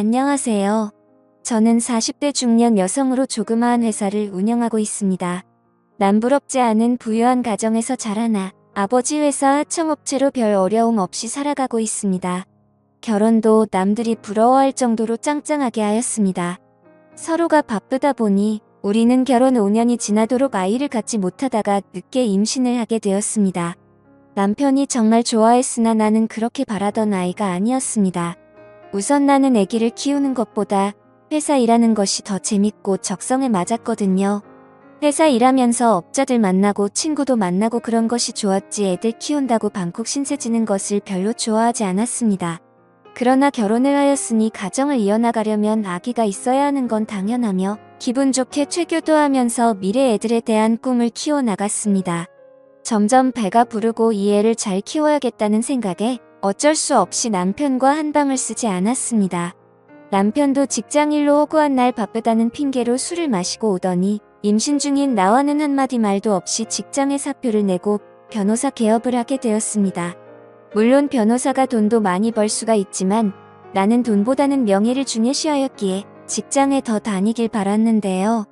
안녕하세요. 저는 40대 중년 여성으로 조그마한 회사를 운영하고 있습니다. 남부럽지 않은 부유한 가정에서 자라나 아버지 회사 하청업체로 별 어려움 없이 살아가고 있습니다. 결혼도 남들이 부러워할 정도로 짱짱하게 하였습니다. 서로가 바쁘다 보니 우리는 결혼 5년이 지나도록 아이를 갖지 못하다가 늦게 임신을 하게 되었습니다. 남편이 정말 좋아했으나 나는 그렇게 바라던 아이가 아니었습니다. 우선 나는 아기를 키우는 것보다 회사 일하는 것이 더 재밌고 적성에 맞았거든요. 회사 일하면서 업자들 만나고 친구도 만나고 그런 것이 좋았지 애들 키운다고 방콕 신세 지는 것을 별로 좋아하지 않았습니다. 그러나 결혼을 하였으니 가정을 이어나가려면 아기가 있어야 하는 건 당연하며 기분 좋게 최교도하면서 미래 애들에 대한 꿈을 키워나갔습니다. 점점 배가 부르고 이 애를 잘 키워야겠다는 생각에 어쩔 수 없이 남편과 한방을 쓰지 않았습니다. 남편도 직장일로 허구한 날 바쁘다는 핑계로 술을 마시고 오더니 임신 중인 나와는 한마디 말도 없이 직장에 사표를 내고 변호사 개업을 하게 되었습니다. 물론 변호사가 돈도 많이 벌 수가 있지만 나는 돈보다는 명예를 중요시하였기에 직장에 더 다니길 바랐는데요.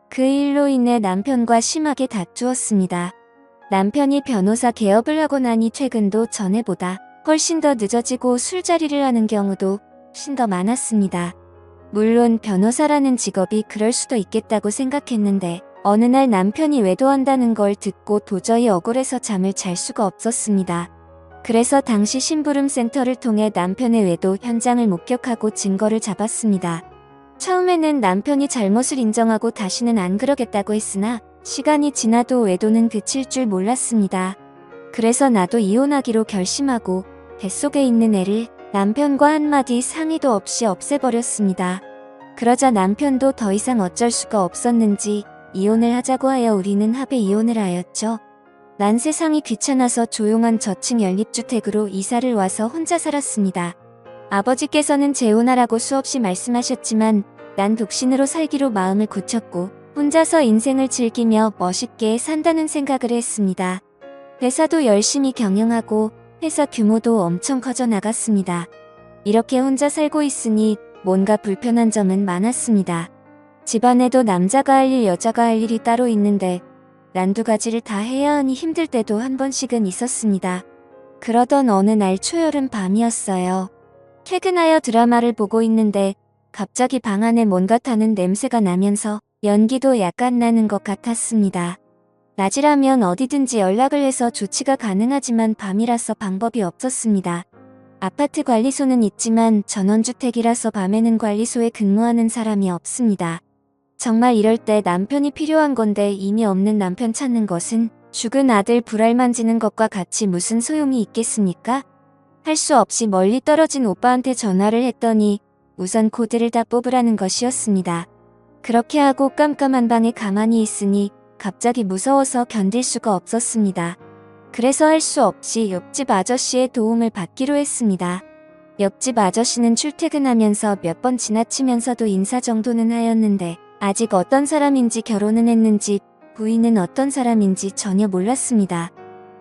그 일로 인해 남편과 심하게 다투었습니다. 남편이 변호사 개업을 하고 나니 퇴근도 전에보다 훨씬 더 늦어지고 술자리를 하는 경우도 훨씬 더 많았습니다. 물론 변호사라는 직업이 그럴 수도 있겠다고 생각했는데 어느 날 남편이 외도한다는 걸 듣고 도저히 억울해서 잠을 잘 수가 없었습니다. 그래서 당시 심부름센터를 통해 남편의 외도 현장을 목격하고 증거를 잡았습니다. 처음에는 남편이 잘못을 인정하고 다시는 안 그러겠다고 했으나 시간이 지나도 외도는 그칠 줄 몰랐습니다. 그래서 나도 이혼하기로 결심하고 뱃속에 있는 애를 남편과 한마디 상의도 없이 없애버렸습니다. 그러자 남편도 더 이상 어쩔 수가 없었는지 이혼을 하자고 하여 우리는 합의 이혼을 하였죠. 난 세상이 귀찮아서 조용한 저층 연립주택으로 이사를 와서 혼자 살았습니다. 아버지께서는 재혼하라고 수없이 말씀하셨지만 난 독신으로 살기로 마음을 굳혔고 혼자서 인생을 즐기며 멋있게 산다는 생각을 했습니다. 회사도 열심히 경영하고 회사 규모도 엄청 커져 나갔습니다. 이렇게 혼자 살고 있으니 뭔가 불편한 점은 많았습니다. 집안에도 남자가 할 일, 여자가 할 일이 따로 있는데 난 두 가지를 다 해야 하니 힘들 때도 한 번씩은 있었습니다. 그러던 어느 날 초여름 밤이었어요. 퇴근하여 드라마를 보고 있는데 갑자기 방 안에 뭔가 타는 냄새가 나면서 연기도 약간 나는 것 같았습니다. 낮이라면 어디든지 연락을 해서 조치가 가능하지만 밤이라서 방법이 없었습니다. 아파트 관리소는 있지만 전원주택이라서 밤에는 관리소에 근무하는 사람이 없습니다. 정말 이럴 때 남편이 필요한 건데 이미 없는 남편 찾는 것은 죽은 아들 불알 만지는 것과 같이 무슨 소용이 있겠습니까? 할 수 없이 멀리 떨어진 오빠한테 전화를 했더니 우선 코드를 다 뽑으라는 것이었습니다. 그렇게 하고 깜깜한 방에 가만히 있으니 갑자기 무서워서 견딜 수가 없었습니다. 그래서 할 수 없이 옆집 아저씨의 도움을 받기로 했습니다. 옆집 아저씨는 출퇴근하면서 몇 번 지나치면서도 인사 정도는 하였는데 아직 어떤 사람인지 결혼은 했는지 부인은 어떤 사람인지 전혀 몰랐습니다.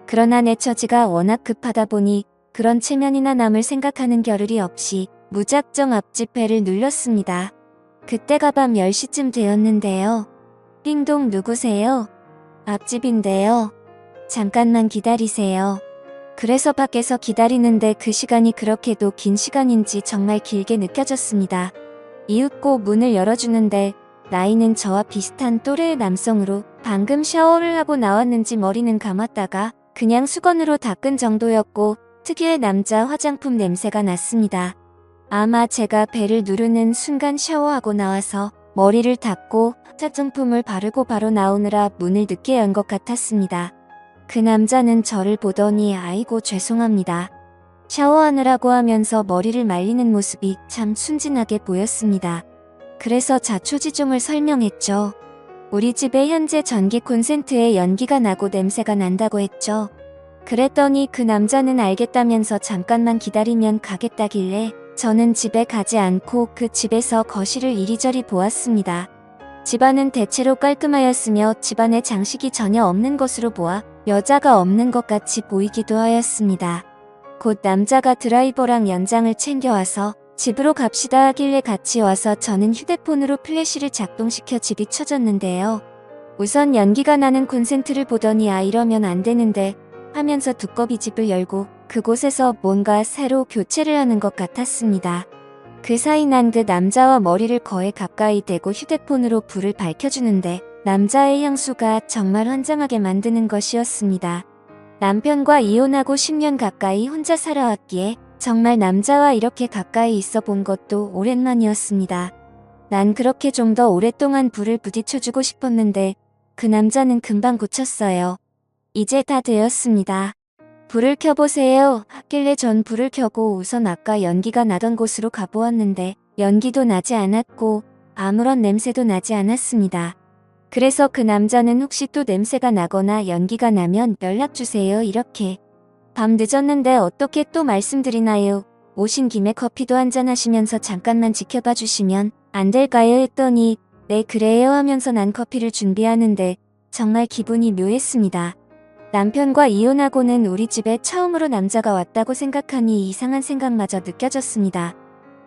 그러나 내 처지가 워낙 급하다 보니 그런 체면이나 남을 생각하는 겨를이 없이 무작정 앞집 배를 눌렀습니다. 그때가 밤 10시쯤 되었는데요. 띵동 누구세요? 앞집인데요. 잠깐만 기다리세요. 그래서 밖에서 기다리는데 그 시간이 그렇게도 긴 시간인지 정말 길게 느껴졌습니다. 이윽고 문을 열어주는데 나이는 저와 비슷한 또래의 남성으로 방금 샤워를 하고 나왔는지 머리는 감았다가 그냥 수건으로 닦은 정도였고 특유의 남자 화장품 냄새가 났습니다. 아마 제가 배를 누르는 순간 샤워하고 나와서 머리를 닦고 화장품을 바르고 바로 나오느라 문을 늦게 연 것 같았습니다. 그 남자는 저를 보더니 아이고 죄송합니다. 샤워하느라고 하면서 머리를 말리는 모습이 참 순진하게 보였습니다. 그래서 자초지종을 설명했죠. 우리 집에 현재 전기 콘센트에 연기가 나고 냄새가 난다고 했죠. 그랬더니 그 남자는 알겠다면서 잠깐만 기다리면 가겠다길래 저는 집에 가지 않고 그 집에서 거실을 이리저리 보았습니다. 집안은 대체로 깔끔하였으며 집안에 장식이 전혀 없는 것으로 보아 여자가 없는 것 같이 보이기도 하였습니다. 곧 남자가 드라이버랑 연장을 챙겨와서 집으로 갑시다 하길래 같이 와서 저는 휴대폰으로 플래시를 작동시켜 집이 켜졌는데요. 우선 연기가 나는 콘센트를 보더니 아 이러면 안 되는데 하면서 두꺼비 집을 열고 그곳에서 뭔가 새로 교체를 하는 것 같았습니다. 그 사이 난 그 남자와 머리를 거의 가까이 대고 휴대폰으로 불을 밝혀주는데 남자의 향수가 정말 환장하게 만드는 것이었습니다. 남편과 이혼하고 10년 가까이 혼자 살아왔기에 정말 남자와 이렇게 가까이 있어 본 것도 오랜만이었습니다. 난 그렇게 좀 더 오랫동안 불을 부딪혀주고 싶었는데 그 남자는 금방 고쳤어요. 이제 다 되었습니다. 불을 켜보세요 하길래 전 불을 켜고 우선 아까 연기가 나던 곳으로 가보았는데 연기도 나지 않았고 아무런 냄새도 나지 않았습니다. 그래서 그 남자는 혹시 또 냄새가 나거나 연기가 나면 연락주세요 이렇게. 밤 늦었는데 어떻게 또 말씀드리나요? 오신 김에 커피도 한잔 하시면서 잠깐만 지켜봐 주시면 안 될까요? 했더니 네 그래요 하면서 난 커피를 준비하는데 정말 기분이 묘했습니다. 남편과 이혼하고는 우리 집에 처음으로 남자가 왔다고 생각하니 이상한 생각마저 느껴졌습니다.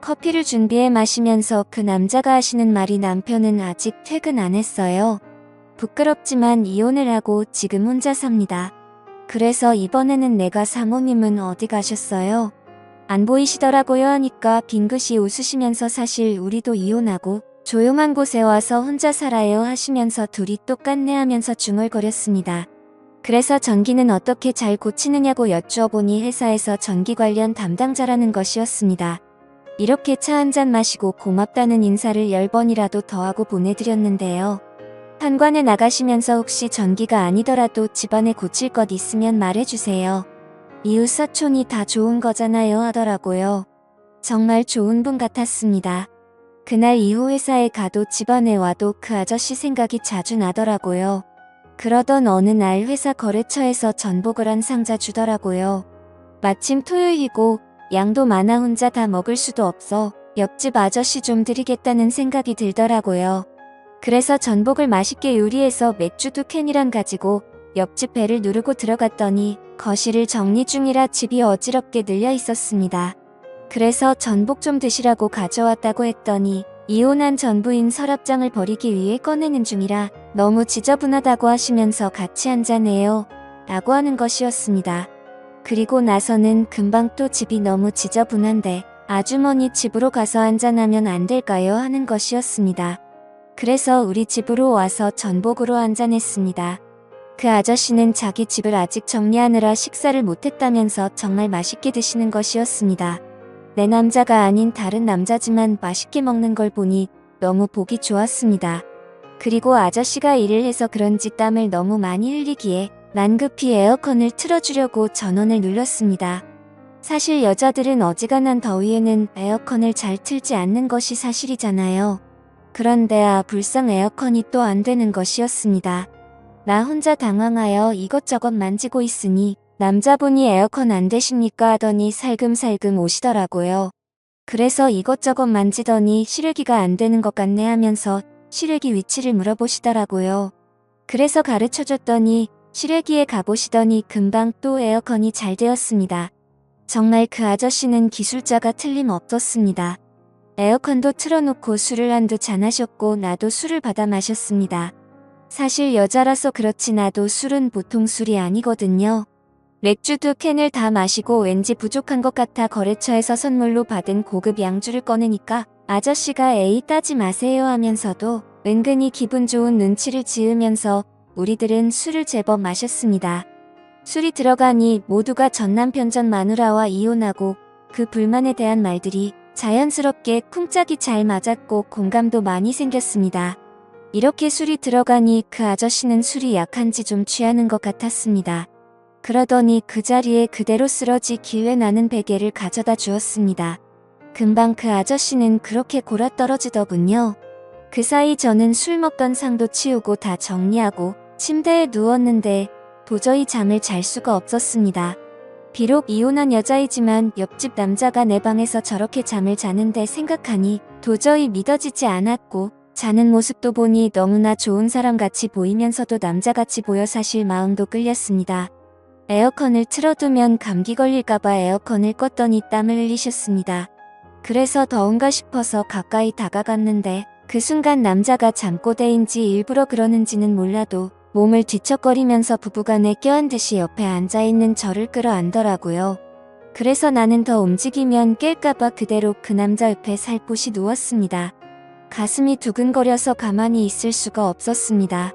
커피를 준비해 마시면서 그 남자가 하시는 말이 남편은 아직 퇴근 안 했어요. 부끄럽지만 이혼을 하고 지금 혼자 삽니다. 그래서 이번에는 내가 사모님은 어디 가셨어요? 안 보이시더라고요 하니까 빙긋이 웃으시면서 사실 우리도 이혼하고 조용한 곳에 와서 혼자 살아요 하시면서 둘이 똑같네 하면서 중얼거렸습니다. 그래서 전기는 어떻게 잘 고치느냐고 여쭈어보니 회사에서 전기 관련 담당자라는 것이었습니다. 이렇게 차 한잔 마시고 고맙다는 인사를 10번이라도 더 하고 보내드렸는데요. 현관에 나가시면서 혹시 전기가 아니더라도 집안에 고칠 것 있으면 말해주세요. 이웃 사촌이 다 좋은 거잖아요 하더라고요. 정말 좋은 분 같았습니다. 그날 이후 회사에 가도 집안에 와도 그 아저씨 생각이 자주 나더라고요. 그러던 어느 날 회사 거래처에서 전복을 한 상자 주더라고요. 마침 토요일이고 양도 많아 혼자 다 먹을 수도 없어 옆집 아저씨 좀 드리겠다는 생각이 들더라고요. 그래서 전복을 맛있게 요리해서 맥주 2캔이랑 가지고 옆집 배를 누르고 들어갔더니 거실을 정리 중이라 집이 어지럽게 늘려 있었습니다. 그래서 전복 좀 드시라고 가져왔다고 했더니 이혼한 전부인 서랍장을 버리기 위해 꺼내는 중이라 너무 지저분하다고 하시면서 같이 한잔해요 라고 하는 것이었습니다. 그리고 나서는 금방 또 집이 너무 지저분한데 아주머니 집으로 가서 한잔하면 안 될까요 하는 것이었습니다. 그래서 우리 집으로 와서 전복으로 한잔했습니다. 그 아저씨는 자기 집을 아직 정리하느라 식사를 못했다면서 정말 맛있게 드시는 것이었습니다. 내 남자가 아닌 다른 남자지만 맛있게 먹는 걸 보니 너무 보기 좋았습니다. 그리고 아저씨가 일을 해서 그런지 땀을 너무 많이 흘리기에 난 급히 에어컨을 틀어주려고 전원을 눌렀습니다. 사실 여자들은 어지간한 더위에는 에어컨을 잘 틀지 않는 것이 사실이잖아요. 그런데 불상 에어컨이 또 안 되는 것이었습니다. 나 혼자 당황하여 이것저것 만지고 있으니 남자분이 에어컨 안 되십니까 하더니 살금살금 오시더라고요. 그래서 이것저것 만지더니 실외기가 안 되는 것 같네 하면서 실외기 위치를 물어보시더라고요. 그래서 가르쳐줬더니 실외기에 가보시더니 금방 또 에어컨이 잘 되었습니다. 정말 그 아저씨는 기술자가 틀림없었습니다. 에어컨도 틀어놓고 술을 한두 잔 하셨고 나도 술을 받아 마셨습니다. 사실 여자라서 그렇지 나도 술은 보통 술이 아니거든요. 맥주 2캔을 다 마시고 왠지 부족한 것 같아 거래처에서 선물로 받은 고급 양주를 꺼내니까 아저씨가 에이 따지 마세요 하면서도 은근히 기분 좋은 눈치를 지으면서 우리들은 술을 제법 마셨습니다. 술이 들어가니 모두가 전남편 전 마누라와 이혼하고 그 불만에 대한 말들이 자연스럽게 쿵짝이 잘 맞았고 공감도 많이 생겼습니다. 이렇게 술이 들어가니 그 아저씨는 술이 약한지 좀 취하는 것 같았습니다. 그러더니 그 자리에 그대로 쓰러지 기회 나는 베개를 가져다 주었습니다. 금방 그 아저씨는 그렇게 골아떨어지더군요. 그 사이 저는 술 먹던 상도 치우고 다 정리하고 침대에 누웠는데 도저히 잠을 잘 수가 없었습니다. 비록 이혼한 여자이지만 옆집 남자가 내 방에서 저렇게 잠을 자는데 생각하니 도저히 믿어지지 않았고 자는 모습도 보니 너무나 좋은 사람같이 보이면서도 남자같이 보여 사실 마음도 끌렸습니다. 에어컨을 틀어두면 감기 걸릴까봐 에어컨을 껐더니 땀을 흘리셨습니다. 그래서 더운가 싶어서 가까이 다가갔는데 그 순간 남자가 잠꼬대인지 일부러 그러는지는 몰라도 몸을 뒤척거리면서 부부간에 껴안듯이 옆에 앉아있는 저를 끌어안더라고요. 그래서 나는 더 움직이면 깰까봐 그대로 그 남자 옆에 살포시 누웠습니다. 가슴이 두근거려서 가만히 있을 수가 없었습니다.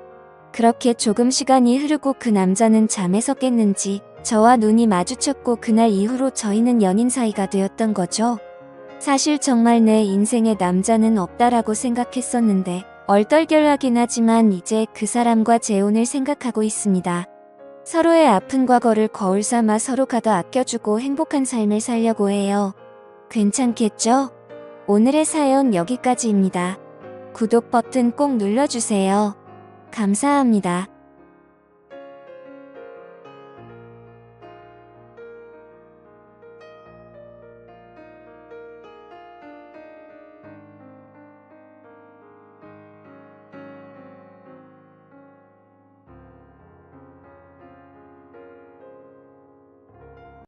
그렇게 조금 시간이 흐르고 그 남자는 잠에서 깼는지 저와 눈이 마주쳤고 그날 이후로 저희는 연인 사이가 되었던 거죠. 사실 정말 내 인생에 남자는 없다라고 생각했었는데 얼떨결하긴 하지만 이제 그 사람과 재혼을 생각하고 있습니다. 서로의 아픈 과거를 거울 삼아 서로가 더 아껴주고 행복한 삶을 살려고 해요. 괜찮겠죠? 오늘의 사연 여기까지입니다. 구독 버튼 꼭 눌러주세요. 감사합니다.